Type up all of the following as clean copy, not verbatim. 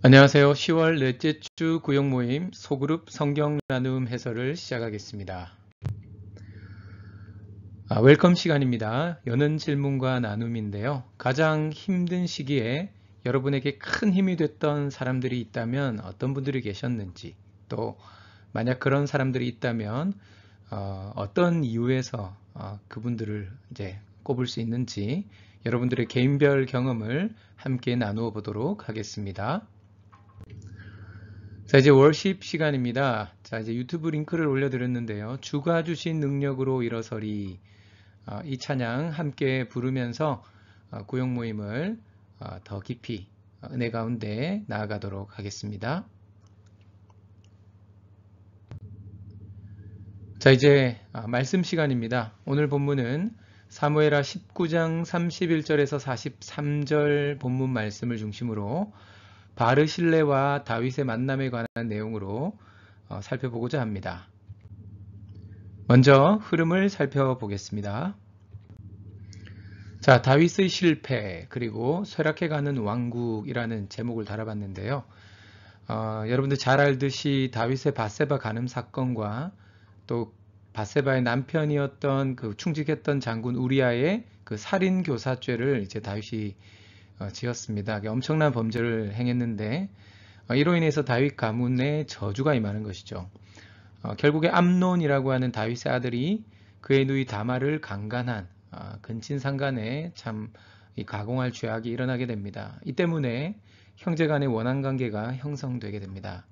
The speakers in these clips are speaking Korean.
안녕하세요. 10월 넷째 주 구역 모임 소그룹 성경 나눔 해설을 시작하겠습니다. 웰컴 시간입니다. 여는 질문과 나눔인데요. 가장 힘든 시기에 여러분에게 큰 힘이 됐던 사람들이 있다면 어떤 분들이 계셨는지, 또 만약 그런 사람들이 있다면 어떤 이유에서 그분들을 이제 꼽을 수 있는지 여러분들의 개인별 경험을 함께 나누어 보도록 하겠습니다. 자, 이제 월십 시간입니다. 자, 이제 유튜브 링크를 올려드렸는데요. 주가 주신 능력으로 일어서리, 이 찬양 함께 부르면서 구역 모임을 더 깊이 은혜 가운데 나아가도록 하겠습니다. 자, 이제 말씀 시간입니다. 오늘 본문은 사무엘하 19장 31절에서 43절 본문 말씀을 중심으로 바르실레와 다윗의 만남에 관한 내용으로 살펴보고자 합니다. 먼저 흐름을 살펴보겠습니다. 자, 다윗의 실패 그리고 쇠락해가는 왕국이라는 제목을 달아봤는데요. 여러분들 잘 알듯이 다윗의 밧세바 간음 사건과 또 밧세바의 남편이었던 그 충직했던 장군 우리아의 그 살인 교사죄를 이제 다윗이 지었습니다. 엄청난 범죄를 행했는데 이로 인해서 다윗 가문에 저주가 임하는 것이죠. 결국에 암논이라고 하는 다윗의 아들이 그의 누이 다말을 강간한 근친상간에 참 가공할 죄악이 일어나게 됩니다. 이 때문에 형제간의 원한관계가 형성되게 됩니다.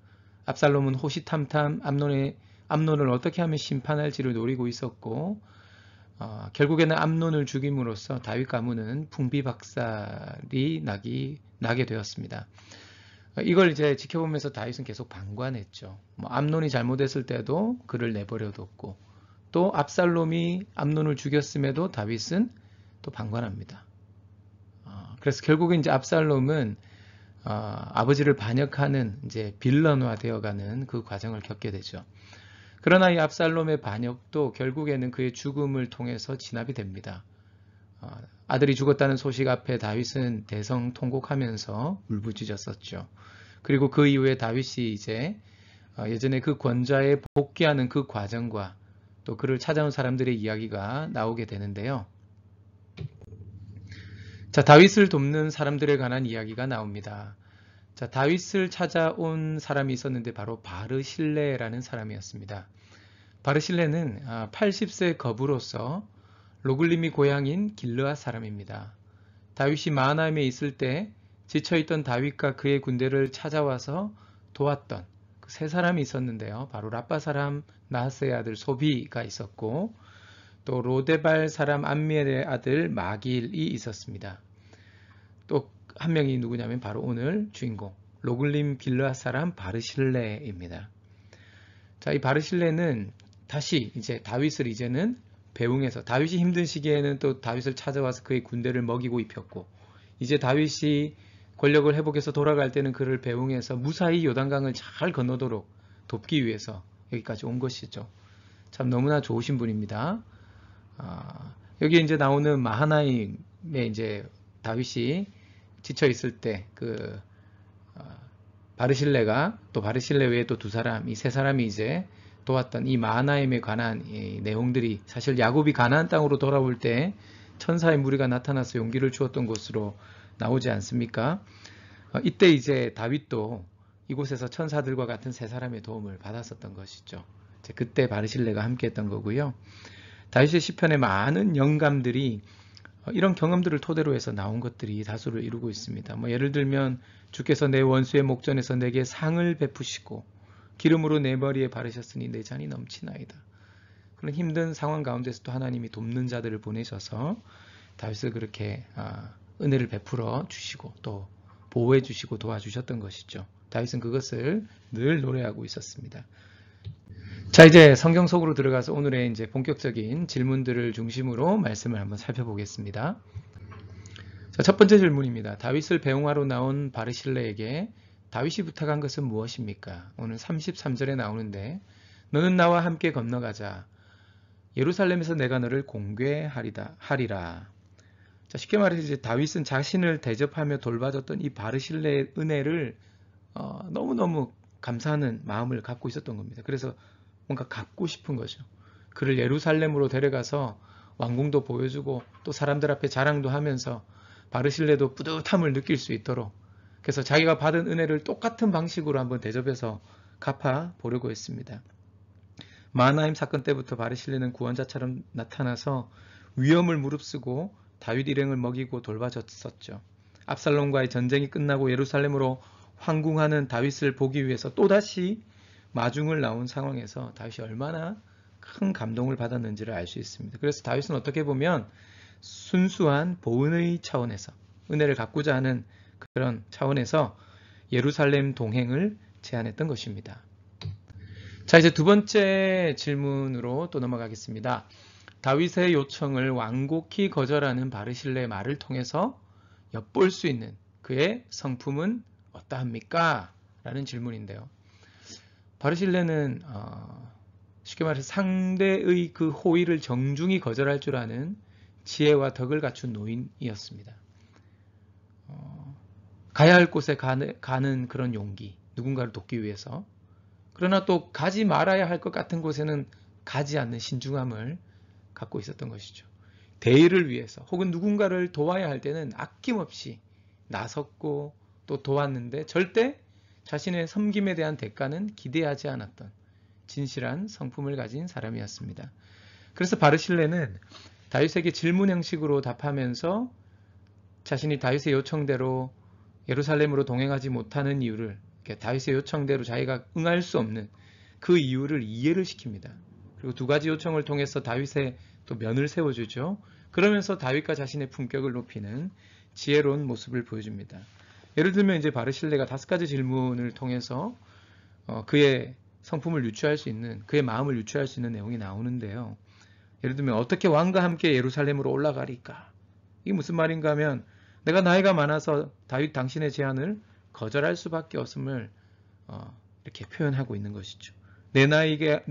압살롬은 호시탐탐 암논을 어떻게 하면 심판할지를 노리고 있었고 결국에는 암논을 죽임으로써 다윗 가문은 풍비박살이 나게 되었습니다. 이걸 이제 지켜보면서 다윗은 계속 방관했죠. 암논이 잘못했을 때도 그를 내버려뒀고 또 압살롬이 암논을 죽였음에도 다윗은 또 방관합니다. 그래서 결국은 이제 압살롬은 아버지를 반역하는 이제 빌런화 되어가는 그 과정을 겪게 되죠. 그러나 이 압살롬의 반역도 결국에는 그의 죽음을 통해서 진압이 됩니다. 아들이 죽었다는 소식 앞에 다윗은 대성통곡하면서 울부짖었었죠. 그리고 그 이후에 다윗이 이제 예전에 그 권좌에 복귀하는 그 과정과 또 그를 찾아온 사람들의 이야기가 나오게 되는데요. 자, 다윗을 돕는 사람들에 관한 이야기가 나옵니다. 자, 다윗을 찾아온 사람이 있었는데 바로 바르실레라는 사람이었습니다. 바르실레는 80세 거부로서 로글림이 고향인 길르앗 사람입니다. 다윗이 마하나임에 있을 때 지쳐있던 다윗과 그의 군대를 찾아와서 도왔던 그 세 사람이 있었는데요. 바로 라빠 사람 나하스의 아들 소비가 있었고 또 로데발 사람 암미엘의 아들 마길이 있었습니다. 또 한 명이 누구냐면 바로 오늘 주인공 로글림 길르앗 사람 바르실레입니다. 자, 이 바르실레는 다시 이제 다윗을 이제는 배웅해서 다윗이 힘든 시기에는 또 다윗을 찾아와서 그의 군대를 먹이고 입혔고 이제 다윗이 권력을 회복해서 돌아갈 때는 그를 배웅해서 무사히 요단강을 잘 건너도록 돕기 위해서 여기까지 온 것이죠. 참 너무나 좋으신 분입니다. 여기 이제 나오는 마하나임에 이제 다윗이 지쳐 있을 때 그 바르실레가 또 바르실레 외에 또 두 사람, 이 세 사람이 이제 도왔던 이 마하나임에 관한 이 내용들이 사실 야곱이 가나안 땅으로 돌아올 때 천사의 무리가 나타나서 용기를 주었던 곳으로 나오지 않습니까? 이때 이제 다윗도 이곳에서 천사들과 같은 세 사람의 도움을 받았었던 것이죠. 그때 바르실레가 함께했던 거고요. 다윗의 시편에 많은 영감들이 이런 경험들을 토대로 해서 나온 것들이 다수를 이루고 있습니다. 예를 들면 주께서 내 원수의 목전에서 내게 상을 베푸시고 기름으로 내 머리에 바르셨으니 내 잔이 넘치나이다. 그런 힘든 상황 가운데서도 하나님이 돕는 자들을 보내셔서 다윗을 그렇게 은혜를 베풀어 주시고 또 보호해 주시고 도와주셨던 것이죠. 다윗은 그것을 늘 노래하고 있었습니다. 자, 이제 성경 속으로 들어가서 오늘의 이제 본격적인 질문들을 중심으로 말씀을 한번 살펴보겠습니다. 자, 첫 번째 질문입니다. 다윗을 배웅하러 나온 바르실레에게 다윗이 부탁한 것은 무엇입니까? 오늘 33절에 나오는데 너는 나와 함께 건너가자. 예루살렘에서 내가 너를 공궤하리라. 자, 쉽게 말해서 이제 다윗은 자신을 대접하며 돌봐줬던 이 바르실레의 은혜를 너무너무 감사하는 마음을 갖고 있었던 겁니다. 그래서 뭔가 갖고 싶은 거죠. 그를 예루살렘으로 데려가서 왕궁도 보여주고 또 사람들 앞에 자랑도 하면서 바르실레도 뿌듯함을 느낄 수 있도록, 그래서 자기가 받은 은혜를 똑같은 방식으로 한번 대접해서 갚아 보려고 했습니다. 마하나임 사건 때부터 바르실레는 구원자처럼 나타나서 위험을 무릅쓰고 다윗 일행을 먹이고 돌봐줬었죠. 압살롬과의 전쟁이 끝나고 예루살렘으로 황궁하는 다윗을 보기 위해서 또다시 마중을 나온 상황에서 다윗이 얼마나 큰 감동을 받았는지를 알 수 있습니다. 그래서 다윗은 어떻게 보면 순수한 보은의 차원에서, 은혜를 갖고자 하는 그런 차원에서 예루살렘 동행을 제안했던 것입니다. 자, 이제 두 번째 질문으로 또 넘어가겠습니다. 다윗의 요청을 완곡히 거절하는 바르실레의 말을 통해서 엿볼 수 있는 그의 성품은 어떠합니까? 라는 질문인데요. 바르실레는 쉽게 말해서 상대의 그 호의를 정중히 거절할 줄 아는 지혜와 덕을 갖춘 노인이었습니다. 가야 할 곳에 가는 그런 용기, 누군가를 돕기 위해서. 그러나 또 가지 말아야 할 것 같은 곳에는 가지 않는 신중함을 갖고 있었던 것이죠. 대의를 위해서 혹은 누군가를 도와야 할 때는 아낌없이 나섰고 또 도왔는데 절대 자신의 섬김에 대한 대가는 기대하지 않았던 진실한 성품을 가진 사람이었습니다. 그래서 바르실레는 다윗에게 질문 형식으로 답하면서 자신이 다윗의 요청대로 예루살렘으로 동행하지 못하는 이유를, 다윗의 요청대로 자기가 응할 수 없는 그 이유를 이해를 시킵니다. 그리고 두 가지 요청을 통해서 다윗의 또 면을 세워주죠. 그러면서 다윗과 자신의 품격을 높이는 지혜로운 모습을 보여줍니다. 예를 들면 이제 바르실레가 5가지 질문을 통해서 그의 성품을 유추할 수 있는, 그의 마음을 유추할 수 있는 내용이 나오는데요. 예를 들면 어떻게 왕과 함께 예루살렘으로 올라가리까? 이게 무슨 말인가 하면 내가 나이가 많아서 다윗 당신의 제안을 거절할 수밖에 없음을 이렇게 표현하고 있는 것이죠. 내 나이에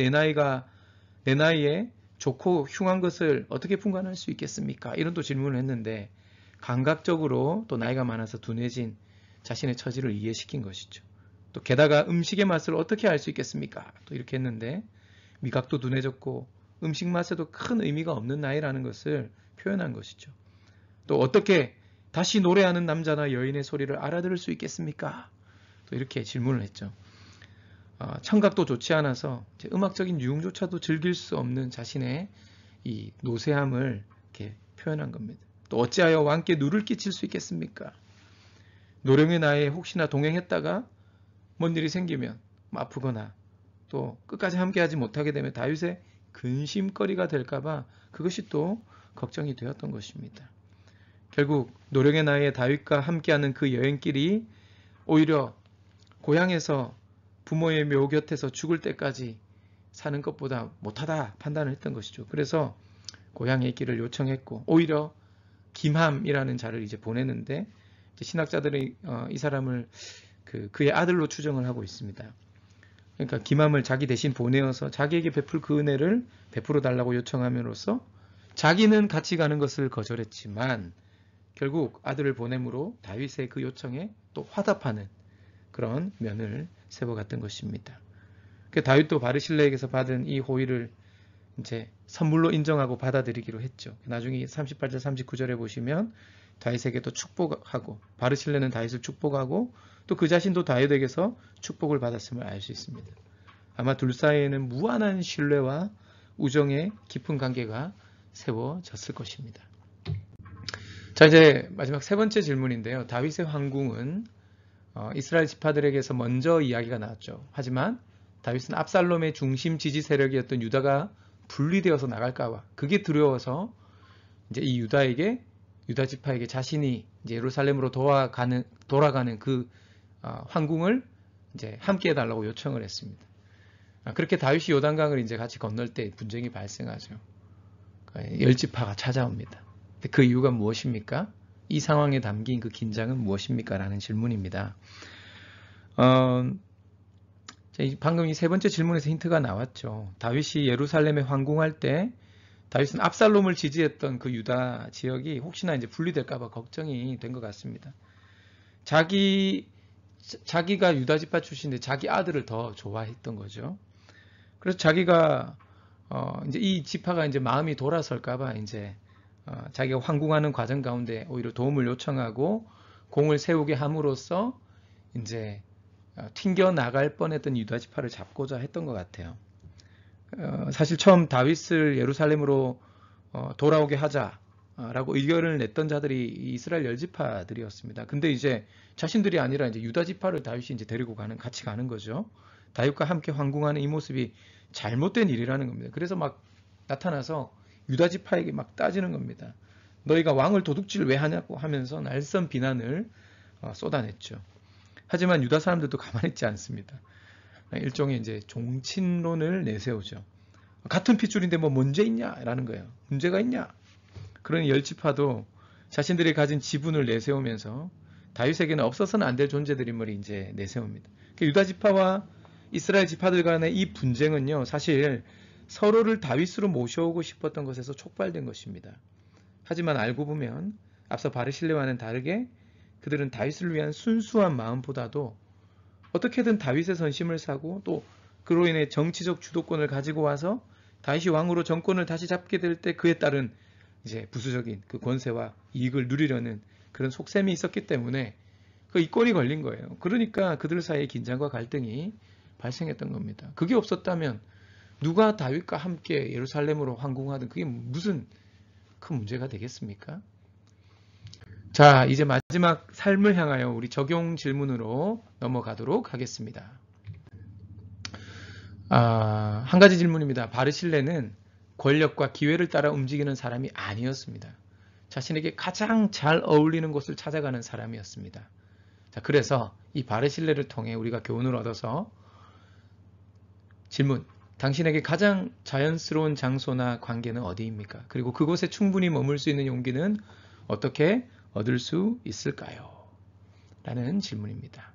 좋고 흉한 것을 어떻게 분간할 수 있겠습니까? 이런 또 질문을 했는데 감각적으로 또 나이가 많아서 둔해진 자신의 처지를 이해시킨 것이죠. 또 게다가 음식의 맛을 어떻게 알 수 있겠습니까? 또 이렇게 했는데 미각도 둔해졌고 음식 맛에도 큰 의미가 없는 나이라는 것을 표현한 것이죠. 또 어떻게 다시 노래하는 남자나 여인의 소리를 알아들을 수 있겠습니까? 또 이렇게 질문을 했죠. 청각도 좋지 않아서 음악적인 유흥조차도 즐길 수 없는 자신의 이 노쇠함을 이렇게 표현한 겁니다. 또 어찌하여 왕께 누를 끼칠 수 있겠습니까? 노령의 나이에 혹시나 동행했다가 뭔 일이 생기면 아프거나 또 끝까지 함께하지 못하게 되면 다윗의 근심거리가 될까봐 그것이 또 걱정이 되었던 것입니다. 결국 노령의 나이에 다윗과 함께하는 그 여행길이 오히려 고향에서 부모의 묘 곁에서 죽을 때까지 사는 것보다 못하다 판단을 했던 것이죠. 그래서 고향의 길을 요청했고 오히려 김함이라는 자를 이제 보내는데 신학자들이 이 사람을 그의 아들로 추정을 하고 있습니다. 그러니까 김함을 자기 대신 보내어서 자기에게 베풀 그 은혜를 베풀어 달라고 요청함으로써 자기는 같이 가는 것을 거절했지만 결국 아들을 보냄으로 다윗의 그 요청에 또 화답하는 그런 면을 세워갔던 것입니다. 다윗도 바르실레에게서 받은 이 호의를 이제 선물로 인정하고 받아들이기로 했죠. 나중에 38절 39절에 보시면 다윗에게도 축복하고 바르실레는 다윗을 축복하고 또 그 자신도 다윗에게서 축복을 받았음을 알 수 있습니다. 아마 둘 사이에는 무한한 신뢰와 우정의 깊은 관계가 세워졌을 것입니다. 자, 이제 마지막 세 번째 질문인데요. 다윗의 황궁은 이스라엘 지파들에게서 먼저 이야기가 나왔죠. 하지만 다윗은 압살롬의 중심 지지 세력이었던 유다가 분리되어서 나갈까봐 그게 두려워서 이제 이 유다 지파에게 자신이 이제 예루살렘으로 돌아가는 그 황궁을 이제 함께 해달라고 요청을 했습니다. 그렇게 다윗이 요단강을 이제 같이 건널 때 분쟁이 발생하죠. 열 지파가 찾아옵니다. 그 이유가 무엇입니까? 이 상황에 담긴 그 긴장은 무엇입니까? 라는 질문입니다. 방금 이 세 번째 질문에서 힌트가 나왔죠. 다윗이 예루살렘에 황궁할 때 다윗은 압살롬을 지지했던 그 유다 지역이 혹시나 이제 분리될까봐 걱정이 된 것 같습니다. 자기 자기가 유다 지파 출신인데 자기 아들을 더 좋아했던 거죠. 그래서 자기가 이제 이 지파가 이제 마음이 돌아설까봐 이제 자기가 황궁하는 과정 가운데 오히려 도움을 요청하고 공을 세우게 함으로써 이제 튕겨 나갈 뻔했던 유다 지파를 잡고자 했던 것 같아요. 사실 처음 다윗을 예루살렘으로 돌아오게 하자라고 의견을 냈던 자들이 이스라엘 열지파들이었습니다. 근데 이제 자신들이 아니라 이제 유다 지파를 다윗이 이제 데리고 같이 가는 거죠. 다윗과 함께 황궁하는 이 모습이 잘못된 일이라는 겁니다. 그래서 막 나타나서 유다 지파에게 막 따지는 겁니다. 너희가 왕을 도둑질 왜 하냐고 하면서 날선 비난을 쏟아냈죠. 하지만 유다 사람들도 가만히 있지 않습니다. 일종의 이제 종친론을 내세우죠. 같은 핏줄인데 뭐 문제 있냐라는 거예요. 문제가 있냐? 그러니 열지파도 자신들이 가진 지분을 내세우면서 다윗에게는 없어서는 안 될 존재들임을 이제 내세웁니다. 유다 지파와 이스라엘 지파들 간의 이 분쟁은요, 사실 서로를 다윗으로 모셔오고 싶었던 것에서 촉발된 것입니다. 하지만 알고 보면 앞서 바르실레와는 다르게 그들은 다윗을 위한 순수한 마음보다도 어떻게든 다윗의 선심을 사고 또 그로 인해 정치적 주도권을 가지고 와서 다윗이 왕으로 정권을 다시 잡게 될 때 그에 따른 이제 부수적인 그 권세와 이익을 누리려는 그런 속셈이 있었기 때문에 그 이권이 걸린 거예요. 그러니까 그들 사이에 긴장과 갈등이 발생했던 겁니다. 그게 없었다면 누가 다윗과 함께 예루살렘으로 황궁하든 그게 무슨 큰 문제가 되겠습니까? 자, 이제 마지막 삶을 향하여 우리 적용 질문으로 넘어가도록 하겠습니다. 한 가지 질문입니다. 바르실레는 권력과 기회를 따라 움직이는 사람이 아니었습니다. 자신에게 가장 잘 어울리는 곳을 찾아가는 사람이었습니다. 자, 그래서 이 바르실레를 통해 우리가 교훈을 얻어서 질문, 당신에게 가장 자연스러운 장소나 관계는 어디입니까? 그리고 그곳에 충분히 머물 수 있는 용기는 어떻게 얻을 수 있을까요? 라는 질문입니다.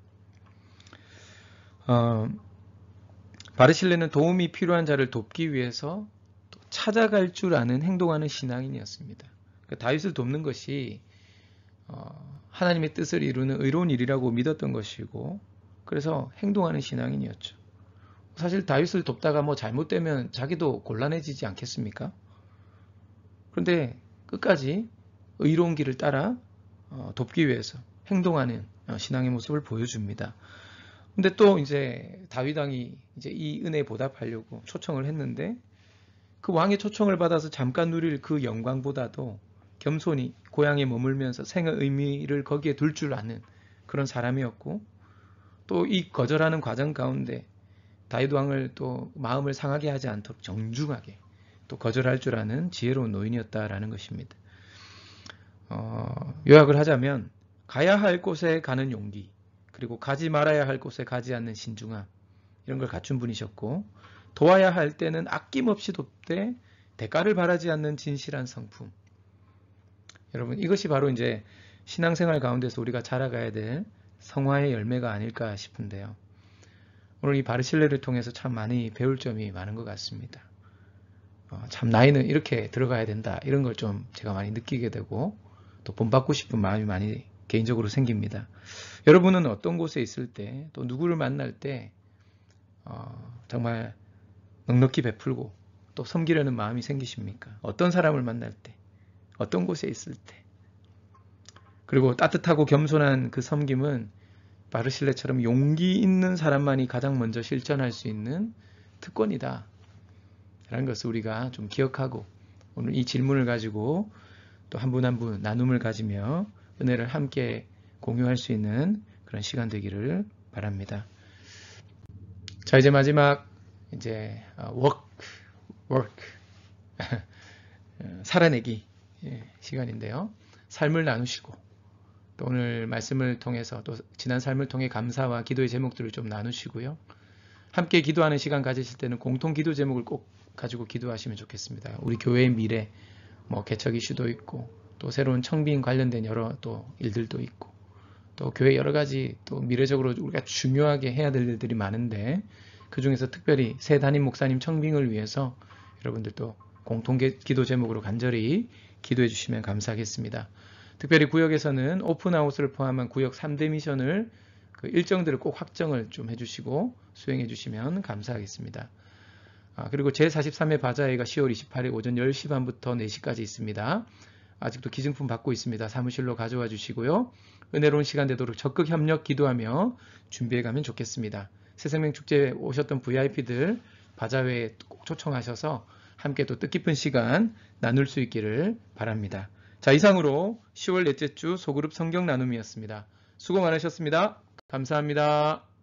바르실레는 도움이 필요한 자를 돕기 위해서 찾아갈 줄 아는 행동하는 신앙인이었습니다. 그러니까 다윗을 돕는 것이 하나님의 뜻을 이루는 의로운 일이라고 믿었던 것이고 그래서 행동하는 신앙인이었죠. 사실 다윗을 돕다가 뭐 잘못되면 자기도 곤란해지지 않겠습니까? 그런데 끝까지 의로운 길을 따라 돕기 위해서 행동하는 신앙의 모습을 보여줍니다. 근데 또 이제 다윗 왕이 이제 이 은혜에 보답하려고 초청을 했는데 그 왕의 초청을 받아서 잠깐 누릴 그 영광보다도 겸손히 고향에 머물면서 생의 의미를 거기에 둘 줄 아는 그런 사람이었고 또 이 거절하는 과정 가운데 다윗 왕을 또 마음을 상하게 하지 않도록 정중하게 또 거절할 줄 아는 지혜로운 노인이었다라는 것입니다. 요약을 하자면 가야 할 곳에 가는 용기 그리고 가지 말아야 할 곳에 가지 않는 신중함 이런 걸 갖춘 분이셨고 도와야 할 때는 아낌없이 돕되 대가를 바라지 않는 진실한 성품. 여러분 이것이 바로 이제 신앙생활 가운데서 우리가 자라가야 될 성화의 열매가 아닐까 싶은데요. 오늘 이 바르실레를 통해서 참 많이 배울 점이 많은 것 같습니다. 참 나이는 이렇게 들어가야 된다 이런 걸 좀 제가 많이 느끼게 되고 또 본받고 싶은 마음이 많이 개인적으로 생깁니다. 여러분은 어떤 곳에 있을 때 또 누구를 만날 때 정말 넉넉히 베풀고 또 섬기려는 마음이 생기십니까? 어떤 사람을 만날 때 어떤 곳에 있을 때 그리고 따뜻하고 겸손한 그 섬김은 바르실레처럼 용기 있는 사람만이 가장 먼저 실천할 수 있는 특권이다 라는 것을 우리가 좀 기억하고 오늘 이 질문을 가지고 또 한 분 한 분 나눔을 가지며 은혜를 함께 공유할 수 있는 그런 시간 되기를 바랍니다. 자 이제 마지막 이제 work 살아내기 시간인데요. 삶을 나누시고 또 오늘 말씀을 통해서 또 지난 삶을 통해 감사와 기도의 제목들을 좀 나누시고요. 함께 기도하는 시간 가지실 때는 공통 기도 제목을 꼭 가지고 기도하시면 좋겠습니다. 우리 교회의 미래, 뭐 개척 이슈도 있고 또 새로운 청빙 관련된 여러 또 일들도 있고 또 교회 여러 가지 또 미래적으로 우리가 중요하게 해야 될 일들이 많은데 그 중에서 특별히 새 담임 목사님 청빙을 위해서 여러분들도 공통 기도 제목으로 간절히 기도해 주시면 감사하겠습니다. 특별히 구역에서는 오픈하우스를 포함한 구역 3대 미션을 그 일정들을 꼭 확정을 좀 해주시고 수행해 주시면 감사하겠습니다. 그리고 제43회 바자회가 10월 28일 오전 10시 반부터 4시까지 있습니다. 아직도 기증품 받고 있습니다. 사무실로 가져와 주시고요. 은혜로운 시간 되도록 적극 협력 기도하며 준비해 가면 좋겠습니다. 새생명축제에 오셨던 VIP들 바자회에 꼭 초청하셔서 함께 또 뜻깊은 시간 나눌 수 있기를 바랍니다. 자, 이상으로 10월 넷째 주 소그룹 성경 나눔이었습니다. 수고 많으셨습니다. 감사합니다.